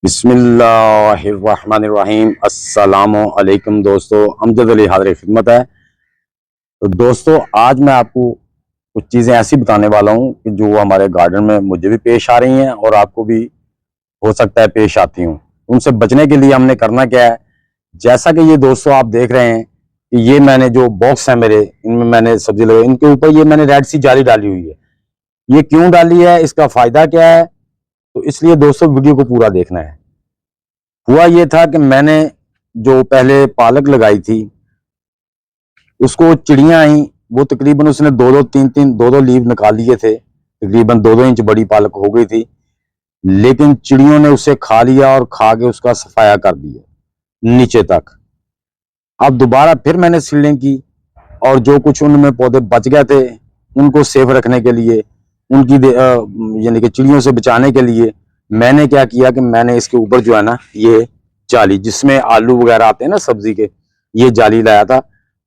बिस्मिल्लाहिर्रहमानिर्रहीम। अस्सलामु अलैकुम दोस्तों, अमजद अली हाज़िर खिदमत है। तो दोस्तों आज मैं आपको कुछ चीज़ें ऐसी बताने वाला हूँ कि जो हमारे गार्डन में मुझे भी पेश आ रही हैं और आपको भी हो सकता है पेश आती हूँ। उनसे बचने के लिए हमने करना क्या है, जैसा कि ये दोस्तों आप देख रहे हैं कि ये मैंने जो बॉक्स है मेरे, इनमें मैंने सब्जी लगाई, इनके ऊपर ये मैंने रेड सी जाली डाली हुई है। ये क्यों डाली है, इसका फायदा क्या है, तो इसलिए दोस्तों वीडियो को पूरा देखना है। हुआ ये था कि मैंने जो पहले पालक लगाई थी उसको चिड़ियां आई, वो तकरीबन उसने दो दो लीव निकाल लिए थे, तकरीबन 2-2 इंच बड़ी पालक हो गई थी, लेकिन चिड़ियों ने उसे खा लिया और खा के उसका सफाया कर दिया नीचे तक। अब दोबारा फिर मैंने सीडलिंग की और जो कुछ उनमें पौधे बच गए थे उनको सेफ रखने के लिए, उनकी यानी कि चिड़ियों से बचाने के लिए मैंने क्या किया कि मैंने इसके ऊपर जो है ना ये जाली, जिसमें आलू वगैरह आते हैं ना सब्जी के, ये जाली लाया था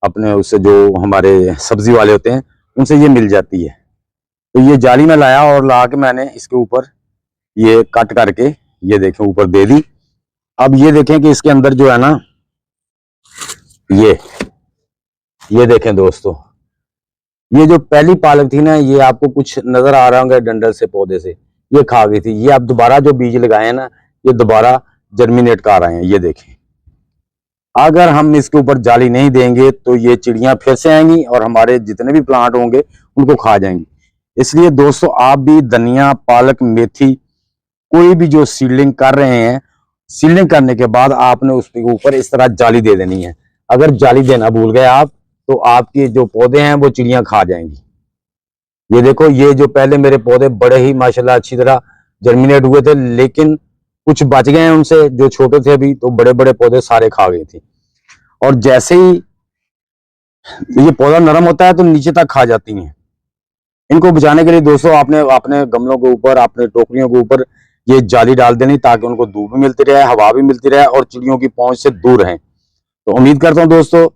अपने, उससे जो हमारे सब्जी वाले होते हैं उनसे ये मिल जाती है। तो ये जाली में लाया और ला के मैंने इसके ऊपर ये कट करके ये देखें ऊपर दे दी। अब ये देखें कि इसके अंदर जो है ना ये देखें दोस्तों, ये जो पहली पालक थी ना, ये आपको कुछ नजर आ रहा होगा डंडल से पौधे से ये खा गई थी। ये अब दोबारा जो बीज लगाए हैं ना, ये दोबारा जर्मिनेट कर रहे हैं। ये देखें, अगर हम इसके ऊपर जाली नहीं देंगे तो ये चिड़ियां फिर से आएंगी और हमारे जितने भी प्लांट होंगे उनको खा जाएंगी। इसलिए दोस्तों आप भी धनिया, पालक, मेथी कोई भी जो सीडलिंग कर रहे हैं, सीडलिंग करने के बाद आपने उसके ऊपर इस तरह जाली दे देनी है। अगर जाली देना भूल गए आप तो आपके जो पौधे हैं वो चिड़ियां खा जाएंगी। ये देखो, ये जो पहले मेरे पौधे बड़े ही माशाल्लाह अच्छी तरह जर्मिनेट हुए थे, लेकिन कुछ बच गए हैं उनसे जो छोटे थे अभी, तो बड़े बड़े पौधे सारे खा गई थी। और जैसे ही ये पौधा नरम होता है तो नीचे तक खा जाती हैं। इनको बचाने के लिए दोस्तों आपने अपने गमलों के ऊपर, अपने टोकरियों के ऊपर ये जाली डाल देनी, ताकि उनको धूप भी मिलती रहे, हवा भी मिलती रहे और चिड़ियों की पहुंच से दूर रहें। तो उम्मीद करता हूं दोस्तों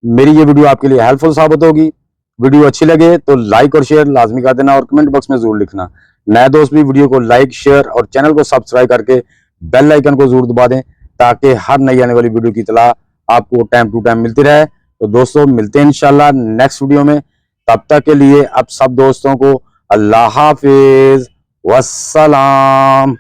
मेरी ये वीडियो आपके लिए हेल्पफुल साबित होगी। वीडियो अच्छी लगे तो लाइक और शेयर लाजमी कर देना और कमेंट बॉक्स में जरूर लिखना। नए दोस्त भी वीडियो को लाइक, शेयर और चैनल को सब्सक्राइब करके बेल आइकन को जरूर दबा दें, ताकि हर नई आने वाली वीडियो की इत्तला आपको टाइम टू टाइम मिलती रहे। तो दोस्तों मिलते हैं इंशाल्लाह नेक्स्ट वीडियो में। तब तक के लिए अब सब दोस्तों को अल्लाह हाफिज, वस्सलाम।